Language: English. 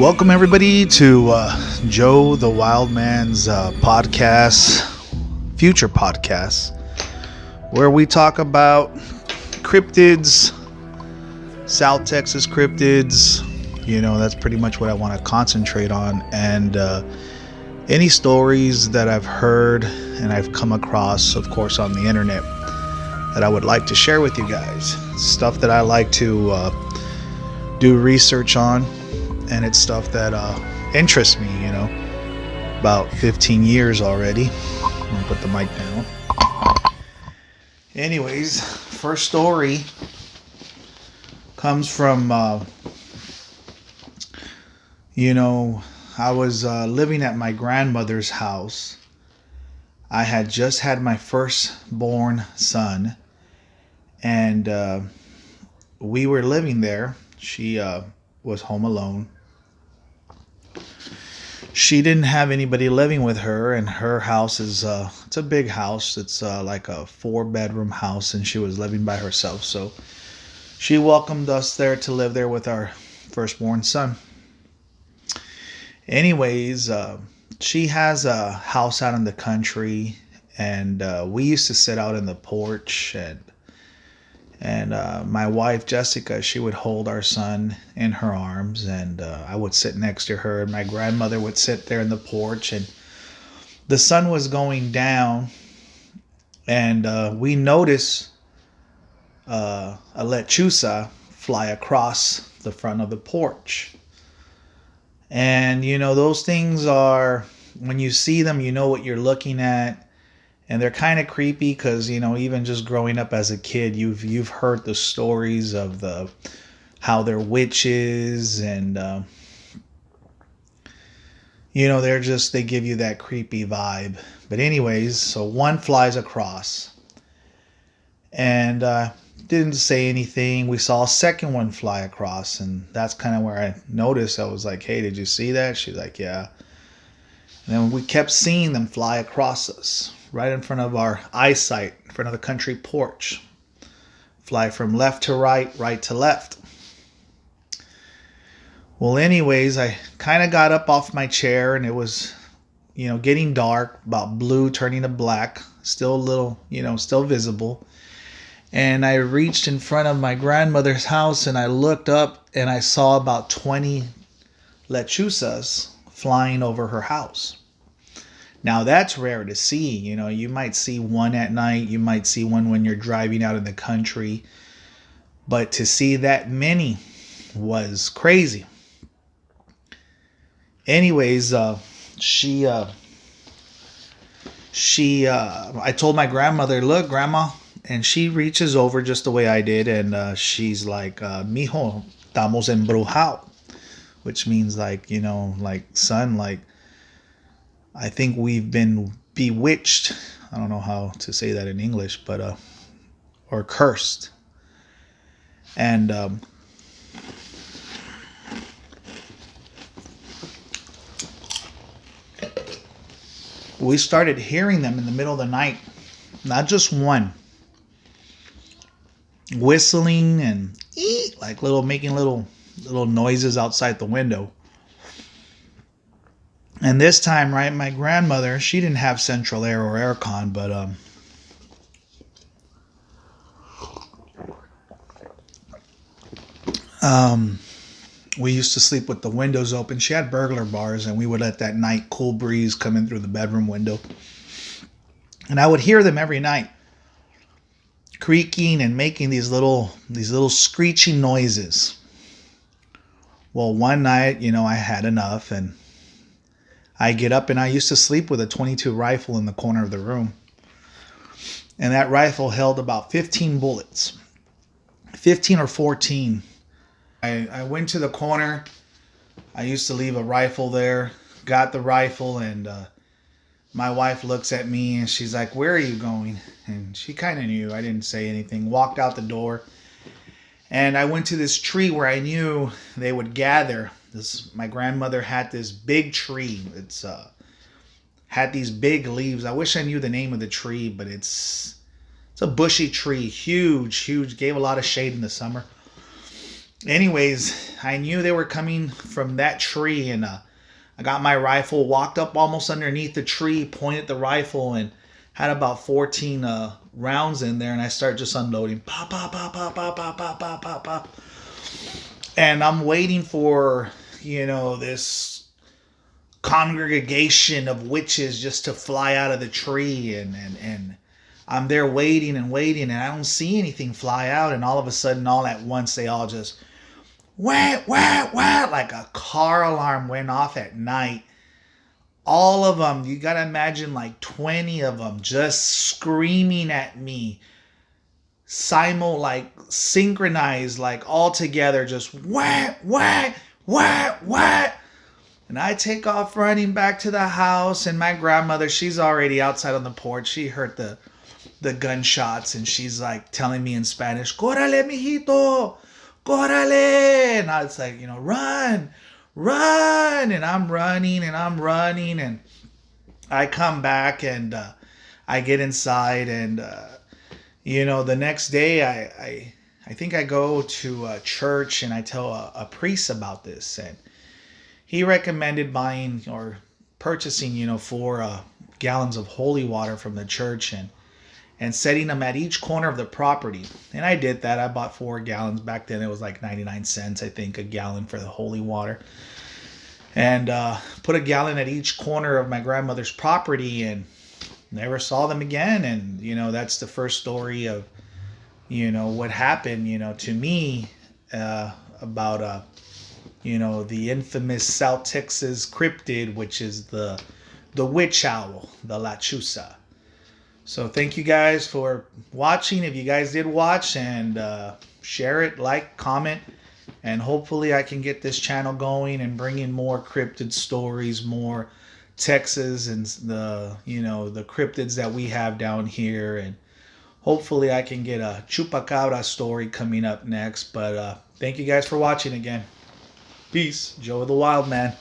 Welcome everybody to Joe the Wild Man's podcast, future podcast, where we talk about cryptids, South Texas cryptids. That's pretty much what I want to concentrate on, and any stories that I've heard and I've come across, of course, on the internet that I would like to share with you guys. Stuff that I like to do research on, and it's stuff that interests me, about 15 years already. I'm gonna put the mic down. Anyways, first story comes from I was living at my grandmother's house. I had just had my firstborn son, and we were living there. She was home alone. She didn't have anybody living with her, and her house is it's a big house. It's like a 4-bedroom house, and she was living by herself. So she welcomed us there to live there with our firstborn son. Anyways, she has a house out in the country, and we used to sit out in the porch, and my wife Jessica, she would hold our son in her arms, and I would sit next to her, and my grandmother would sit there in the porch, and the sun was going down, and we noticed a Lechuza fly across the front of the porch. And those things are, when you see them, you know what you're looking at. And they're kind of creepy because, even just growing up as a kid, you've heard the stories of how they're witches, and they give you that creepy vibe. But anyways, so one flies across, and didn't say anything. We saw a second one fly across, and that's kind of where I noticed. I was like, "Hey, did you see that?" She's like, "Yeah." And then we kept seeing them fly across us, right in front of our eyesight, in front of the country porch. Fly from left to right, right to left. Well, anyways, I kind of got up off my chair, and it was, getting dark, about blue turning to black, still a little, still visible. And I reached in front of my grandmother's house, and I looked up, and I saw about 20 lechuzas flying over her house. Now that's rare to see. You might see one at night, you might see one when you're driving out in the country, but to see that many was crazy. Anyways, I told my grandmother, "Look, Grandma," and she reaches over just the way I did, and she's like, "Mijo, estamos embrujado," which means like son, like, I think we've been bewitched. I don't know how to say that in English, but or cursed. And we started hearing them in the middle of the night. Not just one. Whistling and like making little noises outside the window. And this time, right, my grandmother, she didn't have central air or aircon, but we used to sleep with the windows open. She had burglar bars, and we would let that night cool breeze come in through the bedroom window. And I would hear them every night, creaking and making these little screeching noises. Well, one night, I had enough, and I get up, and I used to sleep with a .22 rifle in the corner of the room. And that rifle held about 15 bullets. 15 or 14. I went to the corner. I used to leave a rifle there. Got the rifle, and my wife looks at me, and she's like, "Where are you going?" And she kind of knew. I didn't say anything. Walked out the door. And I went to this tree where I knew they would gather. My grandmother had this big tree. It's had these big leaves. I wish I knew the name of the tree, but it's a bushy tree, huge, gave a lot of shade in the summer. anyways, I knew they were coming from that tree, and I got my rifle, walked up almost underneath the tree, pointed the rifle, and had about 14 rounds in there, and I start just unloading. Pop, pop, pop, pop, pop, pop, pop, pop, pop, pop. And I'm waiting for, this congregation of witches just to fly out of the tree, and I'm there waiting and waiting, and I don't see anything fly out, and all of a sudden, all at once, they all just wah, wah, wah, like a car alarm went off at night. All of them, you gotta imagine like 20 of them just screaming at me, like synchronized, like all together, just wah, wah, wah, wah. And I take off running back to the house, and my grandmother, she's already outside on the porch. She heard the gunshots, and she's like telling me in Spanish, "Córale, mijito, córale." And I was like, run, run. And I'm running and I'm running. And I come back, and I get inside. And, the next day, I think I go to a church, and I tell a priest about this. And he recommended buying or purchasing, 4 gallons of holy water from the church, and setting them at each corner of the property. And I did that. I bought 4 gallons. Back then it was like 99 cents, I think, a gallon for the holy water. And put a gallon at each corner of my grandmother's property, and never saw them again. And, that's the first story of, what happened, to me about, the infamous South Texas cryptid, which is the witch owl, the Lechuza. So thank you guys for watching. If you guys did watch, and share it, like, comment, and hopefully I can get this channel going and bring in more cryptid stories, more Texas, and the cryptids that we have down here. And hopefully I can get a chupacabra story coming up next. But thank you guys for watching again. Peace. Joe the Wild Man.